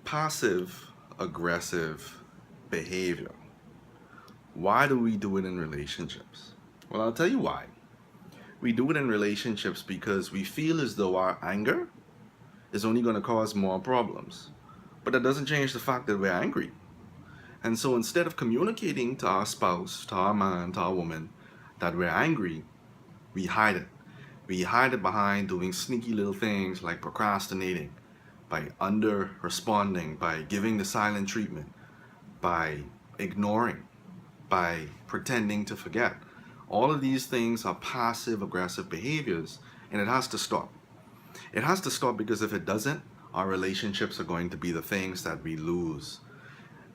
Passive aggressive behavior. Why do we do it in relationships? Well, I'll tell you why. We do it in relationships because we feel as though our anger is only going to cause more problems. But that doesn't change the fact that we're angry. And so instead of communicating to our spouse, to our man, to our woman, that we're angry, we hide it. We hide it behind doing sneaky little things like procrastinating, by under responding, by giving the silent treatment, by ignoring, by pretending to forget. All of these things are passive aggressive behaviors, and it has to stop. It has to stop because if it doesn't, our relationships are going to be the things that we lose.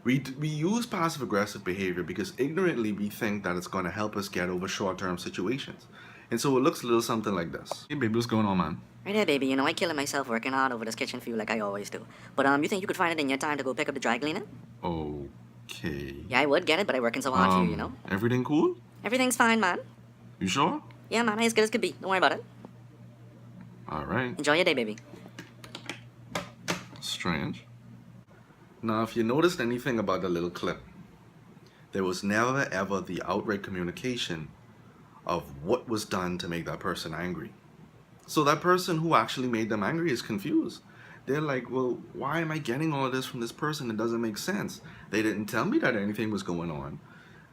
We use passive aggressive behavior because ignorantly we think that it's going to help us get over short-term situations. And so it looks a little something like this. Hey baby, what's going on, man? Right there, baby. I killing myself working hard over this kitchen for you like I always do. But you think you could find it in your time to go pick up the dry cleaning? Okay. Yeah, I would get it, but I'm working so hard for you, Everything cool? Everything's fine, man. You sure? Yeah, man, as good as could be. Don't worry about it. All right. Enjoy your day, baby. Strange. Now, if you noticed anything about the little clip, there was never ever the outright communication of what was done to make that person angry. So that person who actually made them angry is confused. They're like, well, why am I getting all of this from this person? It doesn't make sense. They didn't tell me that anything was going on.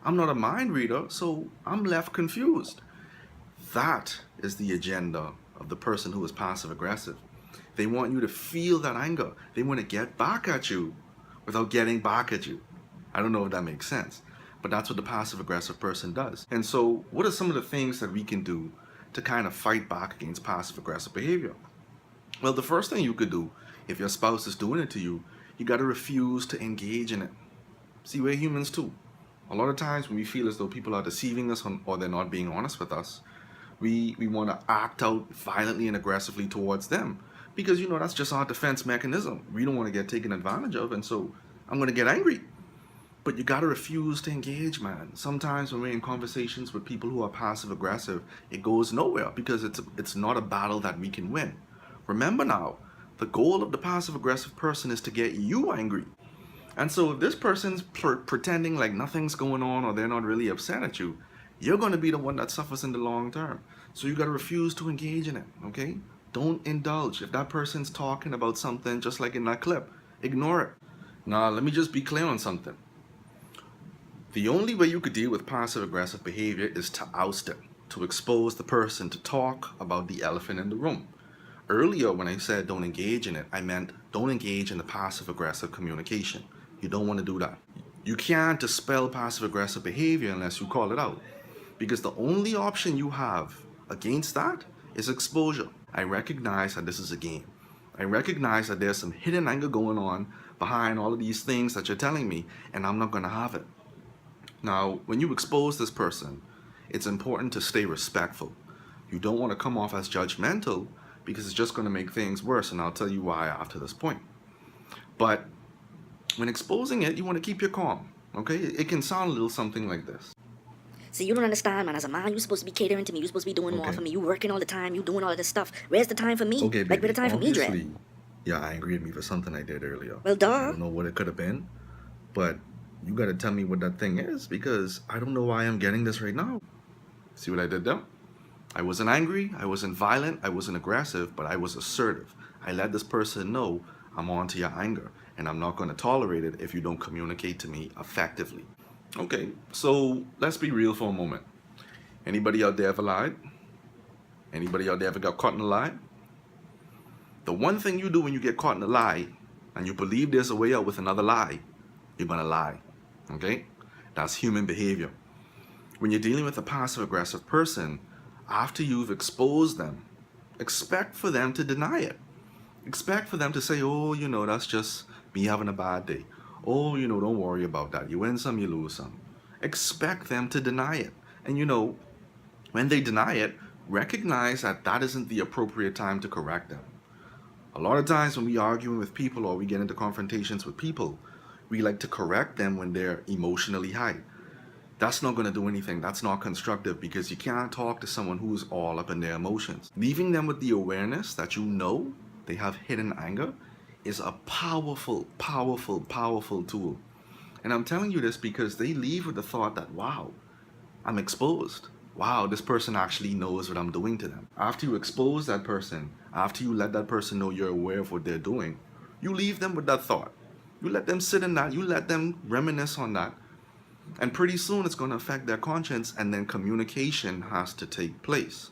I'm not a mind reader, so I'm left confused. That is the agenda of the person who is passive aggressive. They want you to feel that anger. They want to get back at you without getting back at you. I don't know if that makes sense, but that's what the passive aggressive person does. And so what are some of the things that we can do to kind of fight back against passive aggressive behavior? Well, the first thing you could do, if your spouse is doing it to you, you got to refuse to engage in it. See, we're humans too. A lot of times when we feel as though people are deceiving us or they're not being honest with us, we want to act out violently and aggressively towards them. Because, that's just our defense mechanism. We don't want to get taken advantage of, and so I'm going to get angry. But you got to refuse to engage, man. Sometimes when we're in conversations with people who are passive aggressive, it goes nowhere because it's not a battle that we can win. Remember now, the goal of the passive aggressive person is to get you angry. And so if this person's pretending like nothing's going on or they're not really upset at you, you're going to be the one that suffers in the long term. So you got to refuse to engage in it, okay? Don't indulge. If that person's talking about something just like in that clip, ignore it. Now, let me just be clear on something. The only way you could deal with passive aggressive behavior is to oust it, to expose the person, to talk about the elephant in the room. Earlier, when I said don't engage in it, I meant don't engage in the passive aggressive communication. You don't want to do that. You can't dispel passive aggressive behavior unless you call it out. Because the only option you have against that is exposure. I recognize that this is a game. I recognize that there's some hidden anger going on behind all of these things that you're telling me, and I'm not going to have it. Now, when you expose this person, it's important to stay respectful. You don't want to come off as judgmental because it's just going to make things worse, and I'll tell you why after this point. But when exposing it, you want to keep your calm, okay? It can sound a little something like this. See, you don't understand, man. As a man, you're supposed to be catering to me. You're supposed to be doing more for me. You working all the time. You doing all of this stuff. Where's the time for me? Okay, baby. Like, where's the time for me, Dre? Yeah, angry at me for something I did earlier. Well, duh. I don't know what it could have been, but you got to tell me what that thing is because I don't know why I'm getting this right now. See what I did there? I wasn't angry, I wasn't violent, I wasn't aggressive, but I was assertive. I let this person know I'm on to your anger, and I'm not going to tolerate it if you don't communicate to me effectively. Okay, so let's be real for a moment. Anybody out there ever lied? Anybody out there ever got caught in a lie? The one thing you do when you get caught in a lie, and you believe there's a way out with another lie, you're going to lie. Okay? That's human behavior. When you're dealing with a passive aggressive person, after you've exposed them, expect for them to deny it. Expect for them to say, oh, that's just me having a bad day. Oh, don't worry about that. You win some, you lose some. Expect them to deny it. And when they deny it, recognize that that isn't the appropriate time to correct them. A lot of times when we arguing with people or we get into confrontations with people, we like to correct them when they're emotionally high. That's not going to do anything. That's not constructive because you can't talk to someone who's all up in their emotions. Leaving them with the awareness that they have hidden anger is a powerful, powerful, powerful tool. And I'm telling you this because they leave with the thought that, wow, I'm exposed. Wow, this person actually knows what I'm doing to them. After you expose that person, after you let that person know you're aware of what they're doing, you leave them with that thought. You let them sit in that, you let them reminisce on that. And pretty soon it's going to affect their conscience, and then communication has to take place.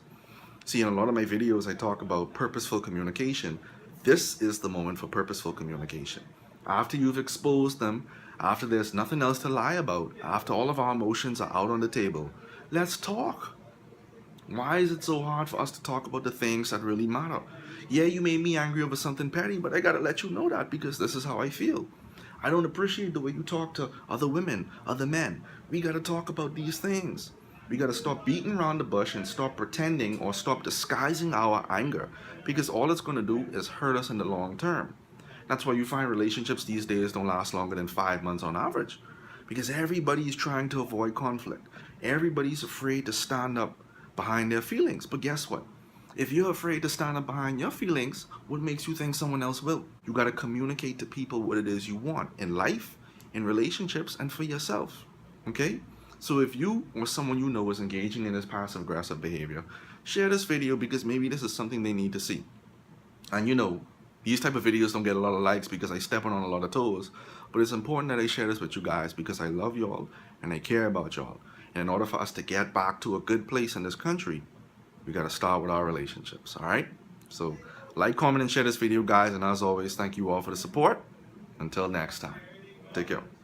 See, in a lot of my videos, I talk about purposeful communication. This is the moment for purposeful communication. After you've exposed them, after there's nothing else to lie about, after all of our emotions are out on the table, let's talk. Why is it so hard for us to talk about the things that really matter? Yeah, you made me angry over something petty, but I gotta let you know that because this is how I feel. I don't appreciate the way you talk to other women, other men. We gotta talk about these things. We gotta stop beating around the bush and stop pretending or stop disguising our anger, because all it's gonna do is hurt us in the long term. That's why you find relationships these days don't last longer than 5 months on average, because everybody's trying to avoid conflict. Everybody's afraid to stand up behind their feelings. But guess what? If you're afraid to stand up behind your feelings, what makes you think someone else will? You got to communicate to people what it is you want in life, in relationships, and for yourself. Okay? So if you or someone you know is engaging in this passive aggressive behavior, share this video because maybe this is something they need to see. And you know, these type of videos don't get a lot of likes because I step on a lot of toes, but it's important that I share this with you guys because I love y'all and I care about y'all. And in order for us to get back to a good place in this country, we got to start with our relationships, all right? So like, comment, and share this video, guys. And as always, thank you all for the support. Until next time, take care.